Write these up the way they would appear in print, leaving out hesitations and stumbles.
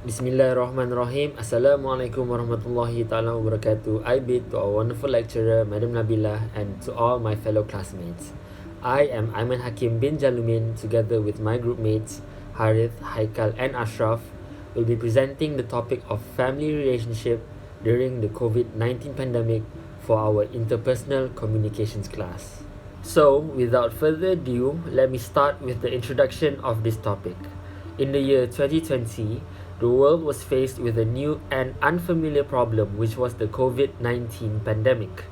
Bismillahirrahmanirrahim. Assalamualaikum warahmatullahi ta'ala wabarakatuh. I bid to our wonderful lecturer, Madam Nabila, and to all my fellow classmates. I am Aiman Hakim bin Jalumin, together with my group mates, Harith, Haikal, and Asyraaf, will be presenting the topic of family relationship during the COVID-19 pandemic for our Interpersonal Communications class. So, without further ado, let me start with the introduction of this topic. In the year 2020, the world was faced with a new and unfamiliar problem, which was the COVID-19 pandemic.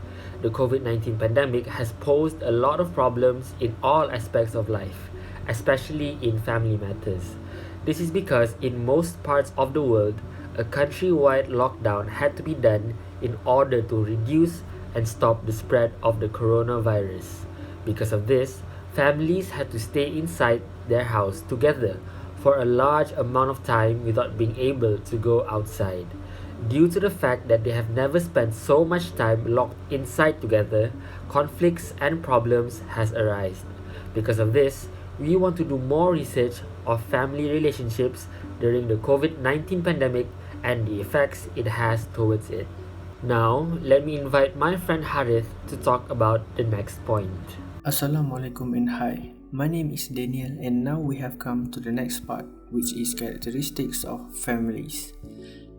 The COVID-19 pandemic has posed a lot of problems in all aspects of life, especially in family matters. This is because in most parts of the world, a countrywide lockdown had to be done in order to reduce and stop the spread of the coronavirus. Because of this, families had to stay inside their house together for a large amount of time without being able to go outside. Due to the fact that they have never spent so much time locked inside together, conflicts and problems has arisen. Because of this, we want to do more research of family relationships during the COVID-19 pandemic and the effects it has towards it. Now, let me invite my friend Harith to talk about the next point. Assalamualaikum and hi. My name is Danial and now we have come to the next part, which is characteristics of families.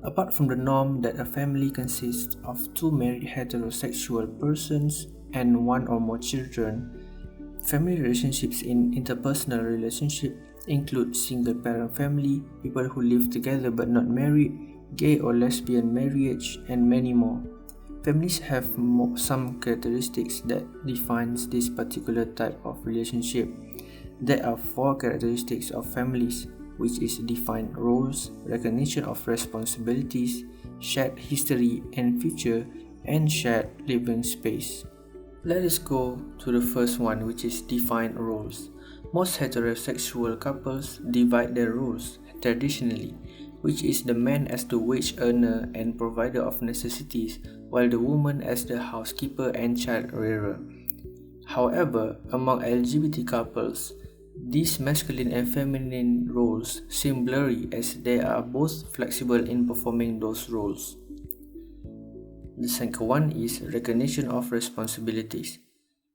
Apart from the norm that a family consists of two married heterosexual persons and one or more children, family relationships in interpersonal relationship include single parent family, people who live together but not married, gay or lesbian marriage, and many more. Families have some characteristics that defines this particular type of relationship. There are 4 characteristics of families, which is defined roles, recognition of responsibilities, shared history and future, and shared living space. Let us go to the first one, which is defined roles. Most heterosexual couples divide their roles traditionally, which is the man as the wage earner and provider of necessities, while the woman as the housekeeper and child rearer. However, among LGBT couples, these masculine and feminine roles seem blurry as they are both flexible in performing those roles. The second one is recognition of responsibilities.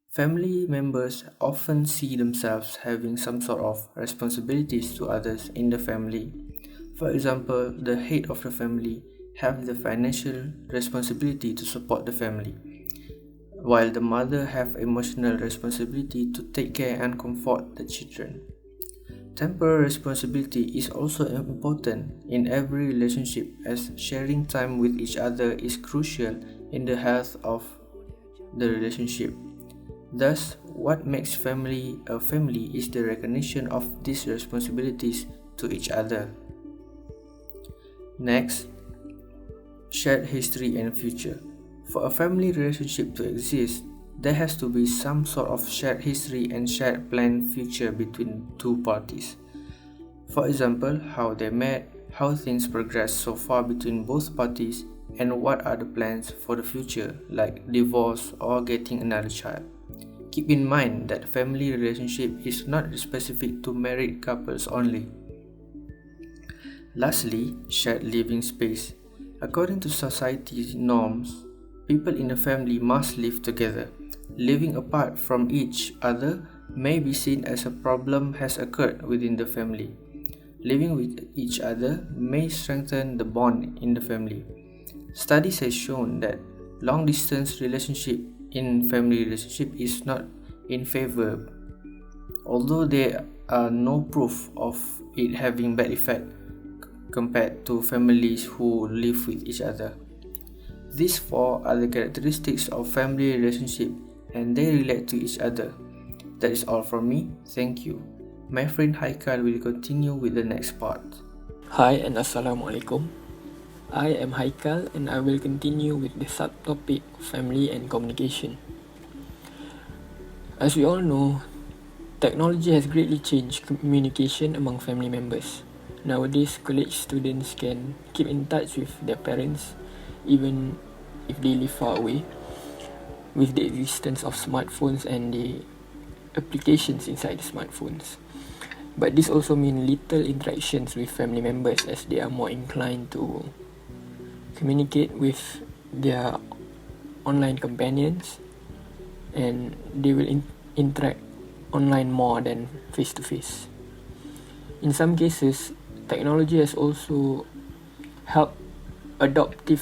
Family members often see themselves having some sort of responsibilities to others in the family. For example, the head of the family have the financial responsibility to support the family, while the mother have emotional responsibility to take care and comfort the children. Temporal responsibility is also important in every relationship as sharing time with each other is crucial in the health of the relationship. Thus, what makes family a family is the recognition of these responsibilities to each other. Next, shared history and future. For a family relationship to exist, there has to be some sort of shared history and shared planned future between two parties. For example, how they met, how things progressed so far between both parties, and what are the plans for the future, like divorce or getting another child. Keep in mind that family relationship is not specific to married couples only. Lastly, shared living space. According to society's norms, people in a family must live together. Living apart from each other may be seen as a problem has occurred within the family. Living with each other may strengthen the bond in the family. Studies have shown that long-distance relationship in family relationship is not in favor, although there are no proof of it having bad effect compared to families who live with each other. These 4 are the characteristics of family relationship and they relate to each other. That is all from me. Thank you. My friend Haikal will continue with the next part. Hi and Assalamualaikum. I am Haikal and I will continue with the subtopic family and communication. As we all know, technology has greatly changed communication among family members. Nowadays, college students can keep in touch with their parents even if they live far away. With the existence of smartphones and the applications inside the smartphones, But this also means little interactions with family members, as they are more inclined to communicate with their online companions, and they will interact online more than face to face. In some cases, technology has also helped adoptive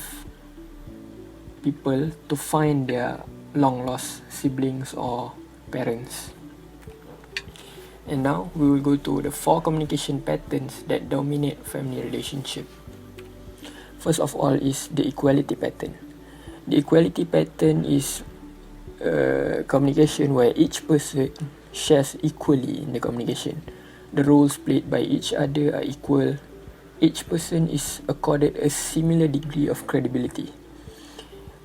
people to find their long lost siblings or parents. And now we will go to the 4 communication patterns that dominate family relationship. First of all is the equality pattern. The equality pattern is communication where each person shares equally in the communication. The roles played by each other are equal. Each person is accorded a similar degree of credibility.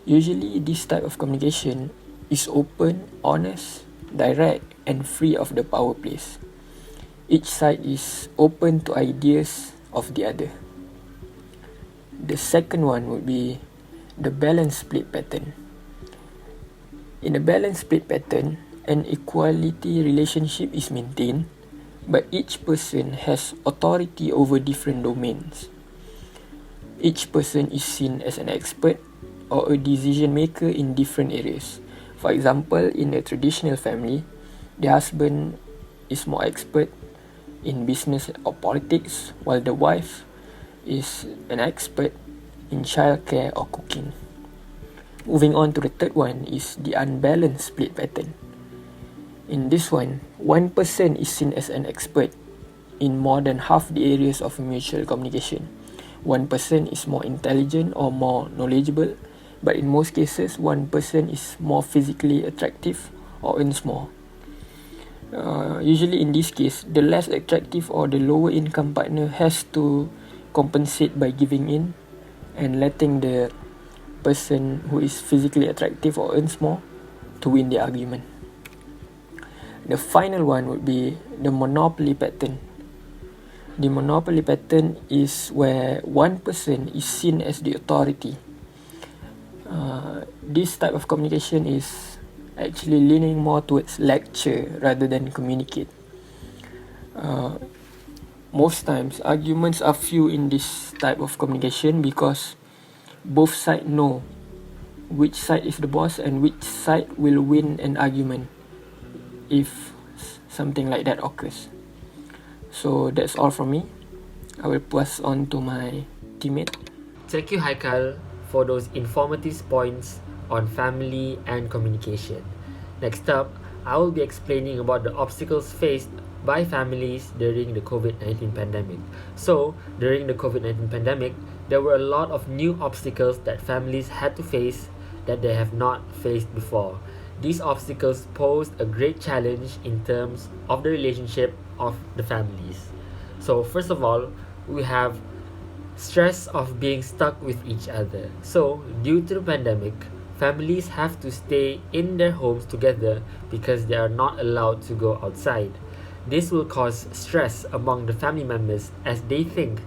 Usually, this type of communication is open, honest, direct, and free of the power plays. Each side is open to ideas of the other. The second one would be the balance split pattern. In a balance split pattern, an equality relationship is maintained, but each person has authority over different domains. Each person is seen as an expert or a decision maker in different areas. For example, in a traditional family, the husband is more expert in business or politics, while the wife is an expert in childcare or cooking. Moving on to the third one is the unbalanced split pattern. In this one person is seen as an expert in more than half the areas of mutual communication. One person is more intelligent or more knowledgeable, but in most cases, one person is more physically attractive or earns more. Usually in this case, the less attractive or the lower income partner has to compensate by giving in and letting the person who is physically attractive or earns more to win the argument. The final one would be the monopoly pattern. The monopoly pattern is where one person is seen as the authority. This type of communication is actually leaning more towards lecture rather than communicate. Most times, arguments are few in this type of communication because both sides know which side is the boss and which side will win an argument if something like that occurs. So that's all from me. I will pass on to my teammate. Thank you, Haikal, for those informative points on family and communication. Next up, I will be explaining about the obstacles faced by families during the COVID-19 pandemic. So, during the COVID-19 pandemic, there were a lot of new obstacles that families had to face that they have not faced before. These obstacles posed a great challenge in terms of the relationship of the families. So, first of all, we have stress of being stuck with each other. So, due to the pandemic, families have to stay in their homes together because they are not allowed to go outside. This will cause stress among the family members as they think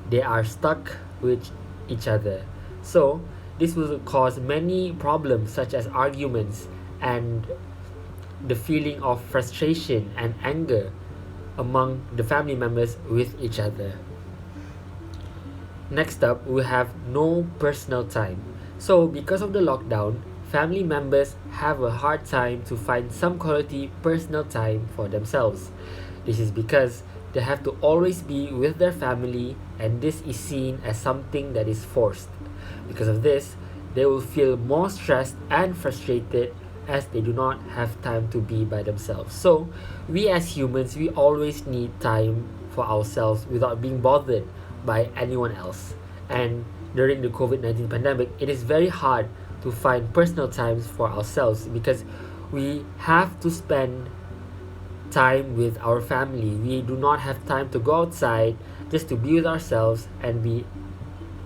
they are stuck with each other. So, this will cause many problems such as arguments and the feeling of frustration and anger among the family members with each other. Next up, we have no personal time. So, because of the lockdown, family members have a hard time to find some quality personal time for themselves. This is because they have to always be with their family, and this is seen as something that is forced. Because of this, they will feel more stressed and frustrated as they do not have time to be by themselves. So, we as humans, we always need time for ourselves without being bothered by anyone else. And during the COVID-19 pandemic, it is very hard to find personal times for ourselves because we have to spend time with our family. We do not have time to go outside just to be with ourselves and be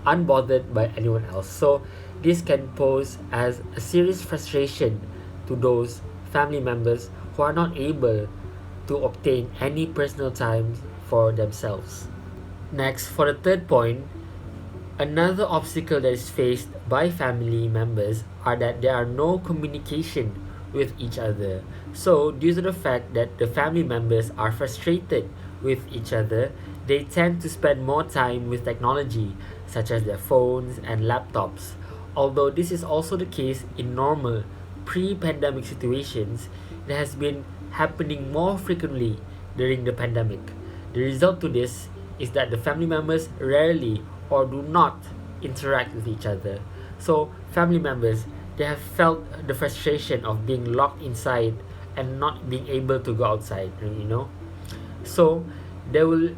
unbothered by anyone else. So this can pose as a serious frustration to those family members who are not able to obtain any personal time for themselves. Next, for the third point, another obstacle that is faced by family members are that there are no communication with each other. So, due to the fact that the family members are frustrated with each other, they tend to spend more time with technology, such as their phones and laptops. Although this is also the case in normal, pre-pandemic situations, it has been happening more frequently during the pandemic. The result to this is that the family members rarely or do not interact with each other. So family members, they have felt the frustration of being locked inside and not being able to go outside, So they will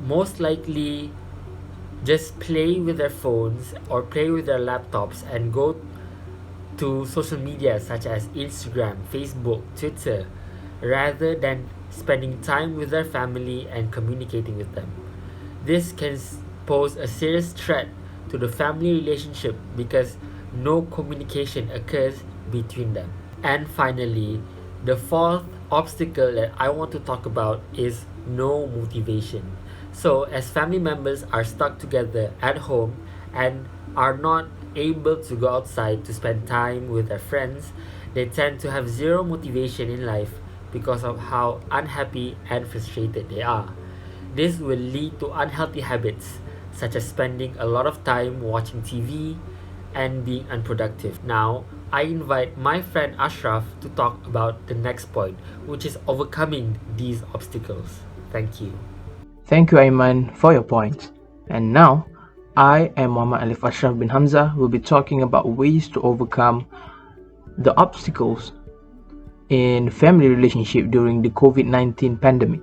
most likely just play with their phones or play with their laptops and go to social media such as Instagram, Facebook, Twitter, rather than spending time with their family and communicating with them. This can pose a serious threat to the family relationship because no communication occurs between them. And finally, the fourth obstacle that I want to talk about is no motivation. So, as family members are stuck together at home and are not able to go outside to spend time with their friends, they tend to have zero motivation in life because of how unhappy and frustrated they are. This will lead to unhealthy habits such as spending a lot of time watching TV and being unproductive. Now, I invite my friend Asyraaf to talk about the next point, which is overcoming these obstacles. Thank you. Thank you, Aiman, for your points. And now, I and Muhammad Aliff Asyraaf bin Hamzah will be talking about ways to overcome the obstacles in family relationship during the COVID-19 pandemic.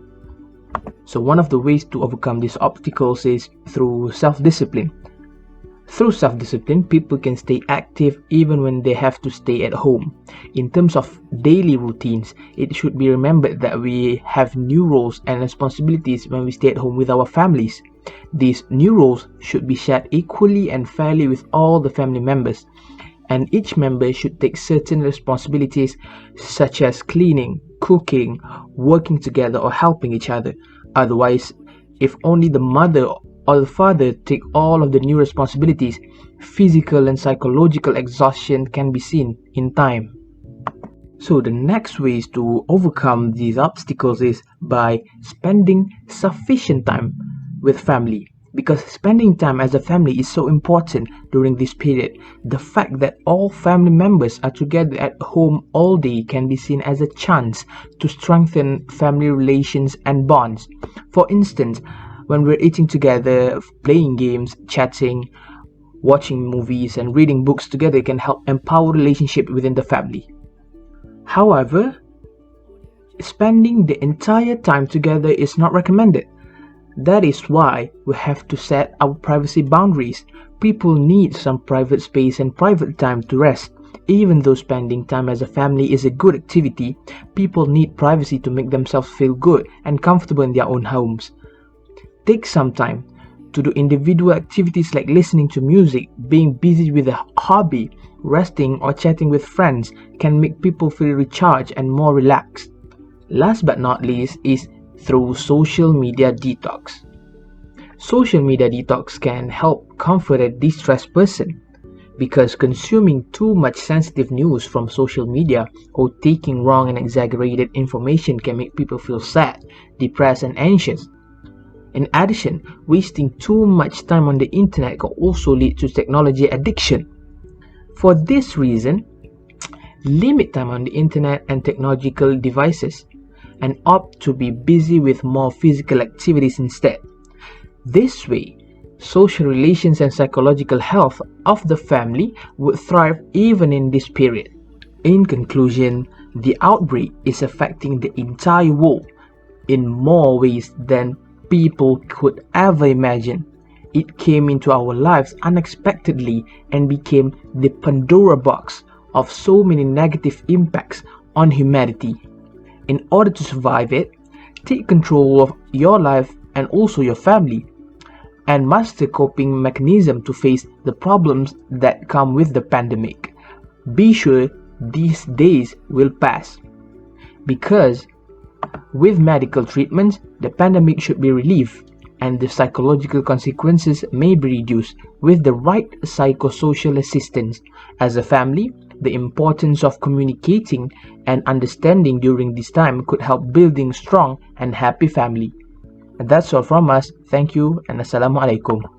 So one of the ways to overcome these obstacles is through self-discipline. Through self-discipline, people can stay active even when they have to stay at home. In terms of daily routines, it should be remembered that we have new roles and responsibilities when we stay at home with our families. These new roles should be shared equally and fairly with all the family members, and each member should take certain responsibilities such as cleaning, cooking, working together or helping each other. Otherwise, if only the mother or the father take all of the new responsibilities, physical and psychological exhaustion can be seen in time. So the next ways to overcome these obstacles is by spending sufficient time with family. Because spending time as a family is so important during this period. The fact that all family members are together at home all day can be seen as a chance to strengthen family relations and bonds. For instance, when we're eating together, playing games, chatting, watching movies, and reading books together can help empower relationship within the family. However, spending the entire time together is not recommended. That is why we have to set our privacy boundaries. People need some private space and private time to rest. Even though spending time as a family is a good activity, people need privacy to make themselves feel good and comfortable in their own homes. Take some time to do individual activities like listening to music, being busy with a hobby, resting or chatting with friends can make people feel recharged and more relaxed. Last but not least is through social media detox. Social media detox can help comfort a distressed person because consuming too much sensitive news from social media or taking wrong and exaggerated information can make people feel sad, depressed and anxious. In addition, wasting too much time on the internet can also lead to technology addiction. For this reason, limit time on the internet and technological devices and opt to be busy with more physical activities instead. This way, social relations and psychological health of the family would thrive even in this period. In conclusion, the outbreak is affecting the entire world in more ways than people could ever imagine. It came into our lives unexpectedly and became the Pandora box of so many negative impacts on humanity. In order to survive it, take control of your life and also your family, and master coping mechanism to face the problems that come with the pandemic. Be sure these days will pass, because with medical treatments, the pandemic should be relieved and the psychological consequences may be reduced with the right psychosocial assistance. As a family, the importance of communicating and understanding during this time could help building strong and happy family. And that's all from us. Thank you and Assalamualaikum.